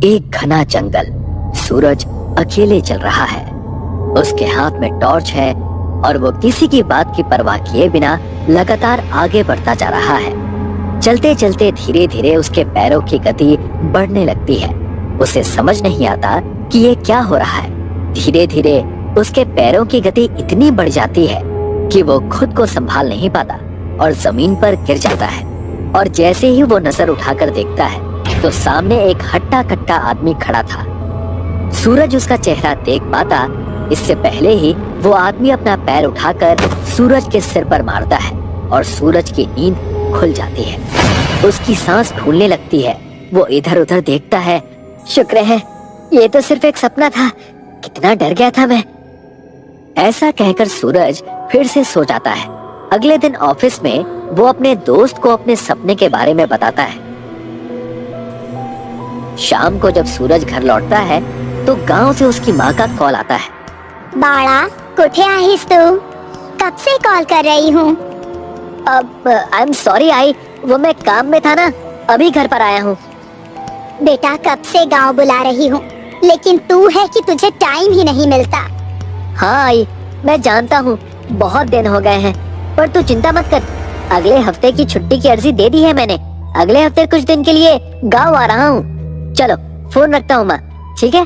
एक घना जंगल। सूरज अकेले चल रहा है। उसके हाथ में टॉर्च है और वो किसी की बात की परवाह किए बिना लगातार आगे बढ़ता जा रहा है। चलते चलते धीरे धीरे उसके पैरों की गति बढ़ने लगती है। उसे समझ नहीं आता कि ये क्या हो रहा है। धीरे धीरे उसके पैरों की गति इतनी बढ़ जाती है कि वो खुद को संभाल नहीं पाता और जमीन पर गिर जाता है। और जैसे ही वो नजर उठाकर देखता है तो सामने एक हट्टा कट्टा आदमी खड़ा था। सूरज उसका चेहरा देख पाता इससे पहले ही वो आदमी अपना पैर उठाकर सूरज के सिर पर मारता है और सूरज की नींद खुल जाती है। उसकी सांस फूलने लगती है। वो इधर उधर देखता है। शुक्र है ये तो सिर्फ एक सपना था, कितना डर गया था मैं। ऐसा कहकर सूरज फिर से सो जाता है। अगले दिन ऑफिस में वो अपने दोस्त को अपने सपने के बारे में बताता है। शाम को जब सूरज घर लौटता है तो गांव से उसकी माँ का कॉल आता है। बाळा, कुठे आहेस तू? कब से कॉल कर रही हूँ। अब आई एम सॉरी आई, वो मैं काम में था ना, अभी घर पर आया हूँ। बेटा, कब से गांव बुला रही हूँ, लेकिन तू है कि तुझे टाइम ही नहीं मिलता। हाँ आई, मैं जानता हूँ बहुत दिन हो गए हैं, पर तू चिंता मत कर। अगले हफ्ते की छुट्टी की अर्जी दे दी है मैंने। अगले हफ्ते कुछ दिन के लिए गांव आ रहा हूँ। चलो फोन रखता हूँ माँ, ठीक है।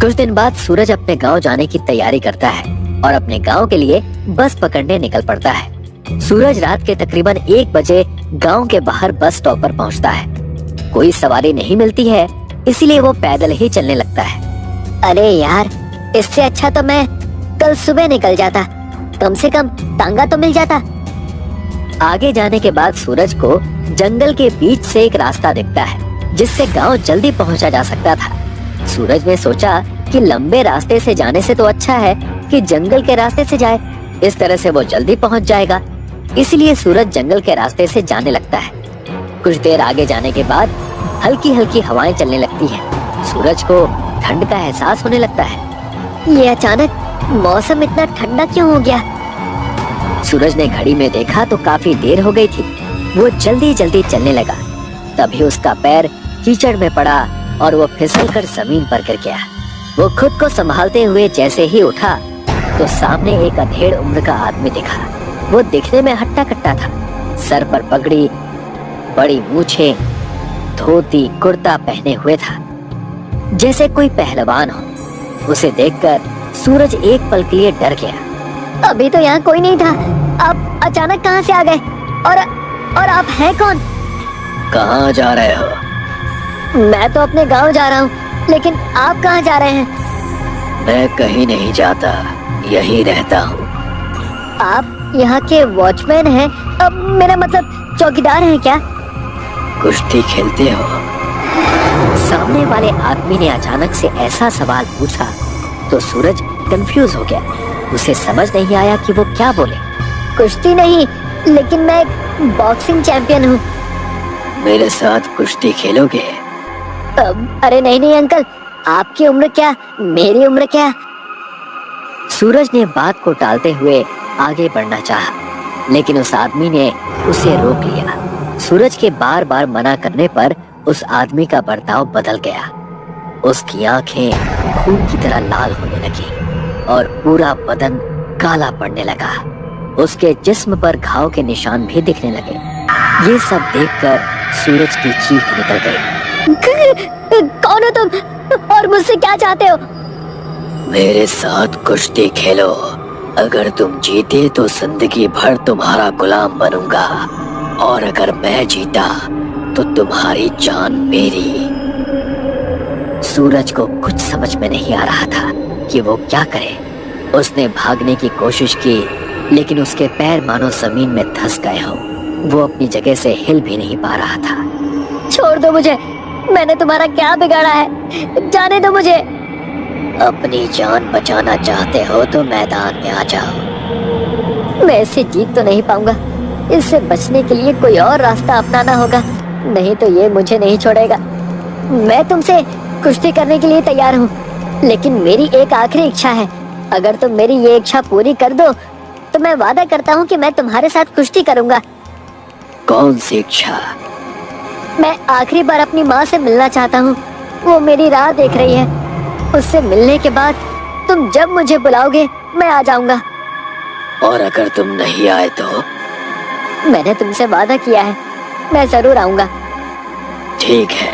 कुछ दिन बाद सूरज अपने गांव जाने की तैयारी करता है और अपने गांव के लिए बस पकड़ने निकल पड़ता है। सूरज रात के तकरीबन 1 बजे गांव के बाहर बस स्टॉप पर पहुंचता है। कोई सवारी नहीं मिलती है, इसीलिए वो पैदल ही चलने लगता है। अरे यार, इससे अच्छा तो मैं कल सुबह निकल जाता, कम से कम तांगा तो मिल जाता। आगे जाने के बाद सूरज को जंगल के बीच से एक रास्ता दिखता है जिससे गांव जल्दी पहुंचा जा सकता था। सूरज ने सोचा कि लंबे रास्ते से जाने से तो अच्छा है कि जंगल के रास्ते से जाए, इस तरह से वो जल्दी पहुंच जाएगा। इसलिए सूरज जंगल के रास्ते से जाने लगता है। कुछ देर आगे जाने के बाद हल्की हल्की हवाएं चलने लगती हैं। सूरज को ठंड का एहसास होने लगता है। ये अचानक मौसम इतना ठंडा क्यों हो गया? सूरज ने घड़ी में देखा तो काफी देर हो गई थी। वो जल्दी जल्दी चलने लगा। तभी उसका पैर कीचड़ में पड़ा और वो फिसलकर जमीन पर गिर गया। वो खुद को संभालते हुए जैसे ही उठा तो सामने एक अधेड़ उम्र का आदमी दिखा। वो दिखने में हट्टा कट्टा था। सर पर पगड़ी, बड़ी मूछें, धोती कुर्ता पहने हुए था, जैसे कोई पहलवान हो। उसे देखकर सूरज एक पल के लिए डर गया। अभी तो यहाँ कोई नहीं था, आप अचानक कहाँ से आ गए? और आप हैं कौन? कहाँ जा रहे हो? मैं तो अपने गांव जा रहा हूँ, लेकिन आप कहाँ जा रहे हैं? मैं कहीं नहीं जाता, यहीं रहता हूँ। आप यहाँ के वॉचमैन हैं? अब मेरा मतलब चौकीदार हैं क्या? कुश्ती खेलते हो? सामने वाले आदमी ने अचानक से ऐसा सवाल पूछा तो सूरज कंफ्यूज हो गया। उसे समझ नहीं आया कि वो क्या बोले। कुश्ती नहीं, लेकिन मैं एक बॉक्सिंग चैंपियन हूँ। मेरे साथ कुश्ती खेलोगे? अरे नहीं नहीं अंकल, आपकी उम्र क्या, मेरी उम्र क्या? सूरज ने बात को टालते हुए आगे बढ़ना चाहा, लेकिन उस आदमी ने उसे रोक लिया। सूरज के बार बार मना करने पर उस आदमी का बर्ताव बदल गया। उसकी आंखें खून की तरह लाल होने लगी और पूरा बदन काला पड़ने लगा। उसके जिस्म पर घाव के निशान भी दिखने लगे। ये सब देखकर सूरज की चीख निकल गई। कौन हो तुम और मुझसे क्या चाहते हो? मेरे साथ कुश्ती खेलो। अगर तुम जीते तो जिंदगी भर तुम्हारा गुलाम बनूंगा, और अगर मैं जीता तो तुम्हारी जान मेरी। सूरज को कुछ समझ में नहीं आ रहा था कि वो क्या करे। उसने भागने की कोशिश की, लेकिन उसके पैर मानो जमीन में धंस गए हो। वो अपनी जगह से हिल भी नहीं पा रहा था। छोड़ दो मुझे, मैंने तुम्हारा क्या बिगाड़ा है? जाने दो मुझे। अपनी जान बचाना चाहते हो तो मैदान में आ जाओ। मैं इससे जीत तो नहीं पाऊंगा। इससे बचने के लिए कोई और रास्ता अपनाना होगा, नहीं तो ये मुझे नहीं छोड़ेगा। मैं तुमसे कुश्ती करने के लिए तैयार हूँ, लेकिन मेरी एक आखिरी इच्छा है। अगर तुम मेरी ये इच्छा पूरी कर दो तो मैं वादा करता हूँ कि मैं तुम्हारे साथ कुश्ती करूंगा। कौन सी इच्छा? मैं आखिरी बार अपनी माँ से मिलना चाहता हूँ। वो मेरी राह देख रही है। उससे मिलने के बाद तुम जब मुझे बुलाओगे मैं आ जाऊंगा। और अगर तुम नहीं आए तो? मैंने तुमसे वादा किया है, मैं जरूर आऊंगा। ठीक है,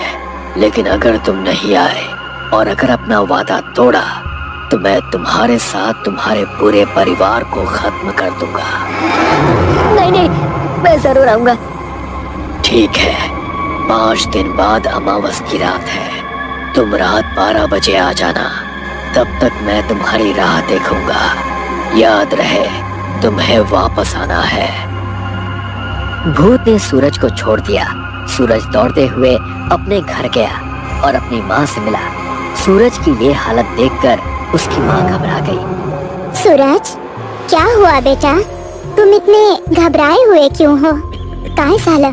लेकिन अगर तुम नहीं आए और अगर अपना वादा तोड़ा तो मैं तुम्हारे साथ तुम्हारे पूरे परिवार को खत्म कर दूंगा। नहीं नहीं, मैं जरूर आऊंगा। ठीक है, 5 दिन बाद अमावस की रात है। तुम रात 12 बजे आ जाना। तब तक मैं तुम्हारी राह देखूंगा। याद रहे, तुम्हें वापस आना है। भूत ने सूरज को छोड़ दिया। सूरज दौड़ते हुए अपने घर गया और अपनी माँ से मिला। सूरज की ये हालत देखकर उसकी माँ घबरा गई। सूरज, क्या हुआ बेटा? तुम इतने घबराए हुए क्यों हो? काहे साला?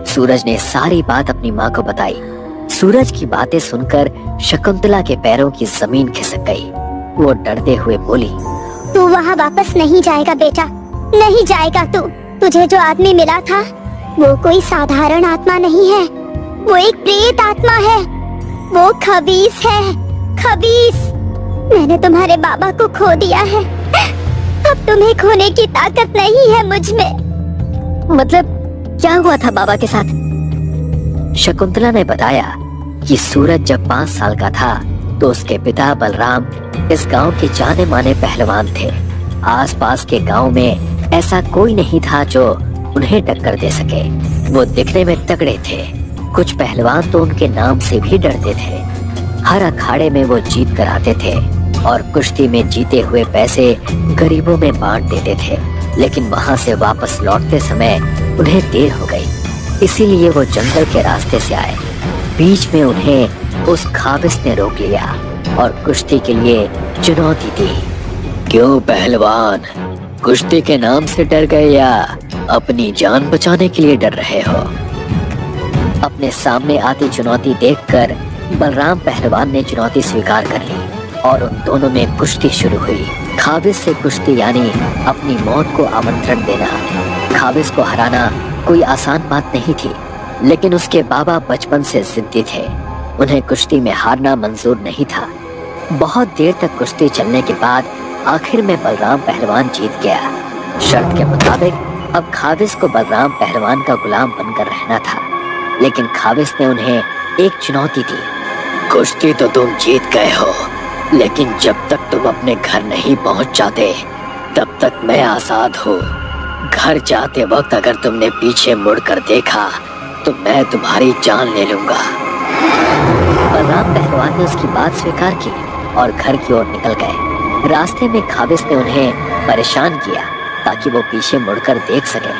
सूरज ने सारी बात अपनी माँ को बताई। सूरज की बातें सुनकर शकुंतला के पैरों की जमीन खिसक गई। वो डरते हुए बोली, तू वहाँ वापस नहीं जाएगा बेटा, नहीं जाएगा तू। तुझे जो आदमी मिला था वो कोई साधारण आत्मा नहीं है, वो एक प्रेत आत्मा है। वो खबीस है, खबीस। मैंने तुम्हारे बाबा को खो दिया है। अब तुम्हें खोने की ताकत नहीं है मुझ में। मतलब क्या हुआ था बाबा के साथ? शकुंतला ने बताया कि सूरज जब 5 साल का था तो उसके पिता बलराम इस गांव के जाने माने पहलवान थे। आसपास के गांव में ऐसा कोई नहीं था जो उन्हें टक्कर दे सके। वो दिखने में तगड़े थे। कुछ पहलवान तो उनके नाम से भी डरते थे। हर अखाड़े में वो जीत कर आते थे और कुश्ती में जीते हुए पैसे गरीबों में बांट देते थे। लेकिन वहां से वापस लौटते समय उन्हें देर हो गई, इसीलिए वो जंगल के रास्ते से आए। बीच में उन्हें उस खाबिस ने रोक लिया और कुश्ती के लिए चुनौती दी। क्यों पहलवान, कुश्ती के नाम से डर गए या अपनी जान बचाने के लिए डर रहे हो? अपने सामने आती चुनौती देखकर बलराम पहलवान ने चुनौती स्वीकार कर ली और उन दोनों में कुश्ती शुरू हुई। खाबिस से कुश्ती यानी अपनी मौत को आमंत्रण देना। खाबिस को हराना कोई आसान बात नहीं थी, लेकिन उसके बाबा बचपन से जिद्दी थे। उन्हें कुश्ती में हारना मंजूर नहीं था। बहुत देर तक कुश्ती चलने के बाद आखिर में बलराम पहलवान जीत गया। शर्त के मुताबिक अब खाबिस को बलराम पहलवान का गुलाम बनकर रहना था, लेकिन खाबिस ने उन्हें एक चुनौती दी। कुश्ती तो तुम जीत गए हो, लेकिन जब तक तुम अपने घर नहीं पहुंच जाते तब तक मैं आजाद हूँ। घर जाते वक्त अगर तुमने पीछे मुड़कर देखा तो मैं तुम्हारी जान ले लूंगा। बलराम पहलवान ने उसकी बात स्वीकार की और घर की ओर निकल गए। रास्ते में खाबिस ने उन्हें परेशान किया ताकि वो पीछे मुड़कर देख सके,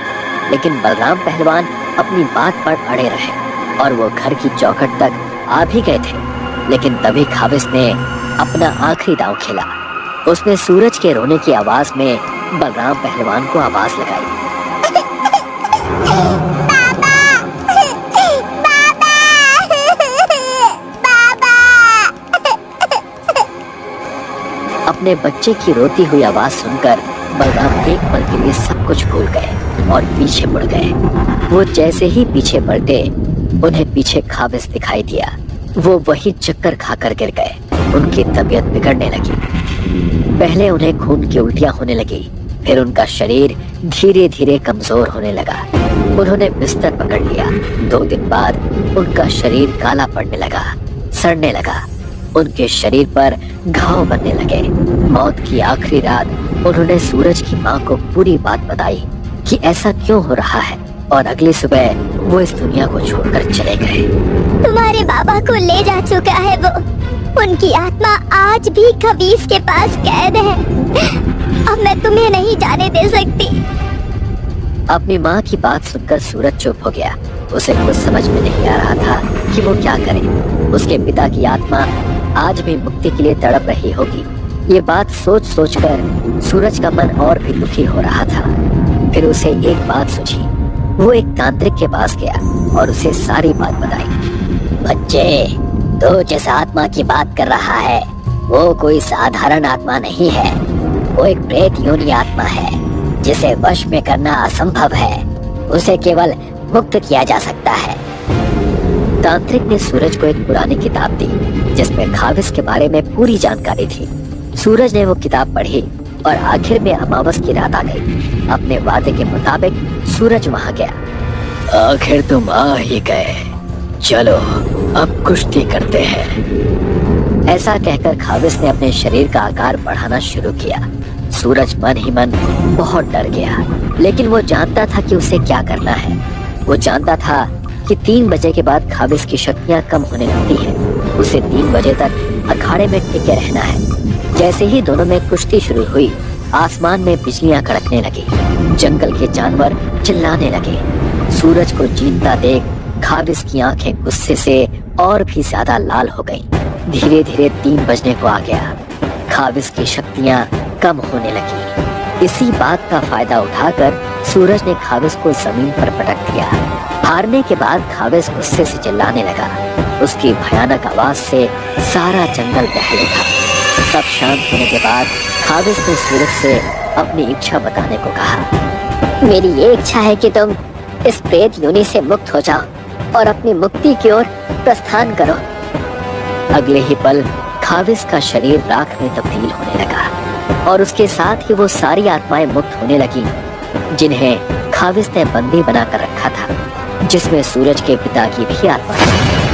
लेकिन बलराम पहलवान अपनी बात पर अड़े रहे और वो घर की चौखट तक आ भी गए थे। लेकिन तभी खाबिस ने अपना आखिरी दांव खेला। उसने सूरज के रोने की आवाज में बलराम पहलवान को आवाज लगाई। अपने बच्चे की रोती हुई आवाज सुनकर बलराम एक पल के लिए सब कुछ भूल गए और पीछे मुड़ गए। वो जैसे ही पीछे बढ़ते उन्हें पीछे खाबिस दिखाई दिया। वो वही चक्कर खाकर गिर गए। उनकी तबीयत बिगड़ने लगी। पहले उन्हें खून की उल्टियां होने लगी, फिर उनका शरीर धीरे धीरे कमजोर होने लगा। उन्होंने बिस्तर पकड़ लिया। 2 दिन बाद उनका शरीर काला पड़ने लगा, सड़ने लगा। उनके शरीर पर घाव बनने लगे। मौत की आखिरी रात उन्होंने सूरज की माँ को पूरी बात बताई कि ऐसा क्यों हो रहा है, और अगली सुबह वो इस दुनिया को छोड़कर चले गए। तुम्हारे बाबा को ले जा चुका है वो। उनकी आत्मा आज भी खबीस के पास कैद है। अब मैं तुम्हें नहीं जाने दे सकती। अपनी माँ की बात सुनकर सूरज चुप हो गया। उसे कुछ समझ में नहीं आ रहा था कि वो क्या करे। उसके पिता की आत्मा आज भी मुक्ति के लिए तड़प रही होगी। ये बात सोच सोच कर सूरज का मन और भी दुखी हो रहा था। फिर उसे एक बात सूझी। वो एक तांत्रिक के पास गया और उसे सारी बात बताई। बच्चे, तो जिस आत्मा की बात कर रहा है वो कोई साधारण आत्मा नहीं है। वो एक प्रेत योनि आत्मा है जिसे वश में करना असंभव है। उसे केवल मुक्त किया जा सकता है। तांत्रिक ने सूरज को एक पुरानी किताब दी जिसमें खाविस के बारे में पूरी जानकारी थी। सूरज ने वो किताब पढ़ी और आखिर में अमावस की रात आ गई। अपने वादे के मुताबिक सूरज वहां गया। आखिर तुम आ ही गए, चलो अब कुश्ती करते हैं। ऐसा कहकर खाविस ने अपने शरीर का आकार बढ़ाना शुरू किया। सूरज मन ही मन बहुत डर गया, लेकिन वो जानता था कि उसे क्या करना है। वो जानता था कि 3 बजे के बाद खाविस की शक्तियां कम होने लगती हैं। उसे 3 बजे तक अखाड़े में टिके रहना है। जैसे ही दोनों में कुश्ती शुरू हुई, आसमान में बिजलियां कड़कने लगी, जंगल के जानवर चिल्लाने लगे। सूरज को जीतता देख खाविस की आंखें गुस्से से और भी ज्यादा लाल हो गईं। धीरे धीरे 3 बजने को आ गया। खाविस की शक्तियां कम होने लगी। इसी बात का फायदा उठाकर सूरज ने खाविस को जमीन पर पटक दिया। हारने के बाद खाविस गुस्से से चिल्लाने लगा। उसकी भयानक आवाज से सारा जंगल दहल उठा। सब शांत होने के बाद खाविस ने सूरज से अपनी इच्छा बताने को कहा। मेरी ये इच्छा है कि तुम इस प्रेत योनि से मुक्त हो जाओ और अपनी मुक्ति की ओर प्रस्थान करो। अगले ही पल खाविस का शरीर राख में तब्दील होने लगा और उसके साथ ही वो सारी आत्माएं मुक्त होने लगी जिन्हें खाविस ने बंदी बनाकर रखा था, जिसमें सूरज के पिता की भी आत्मा थी।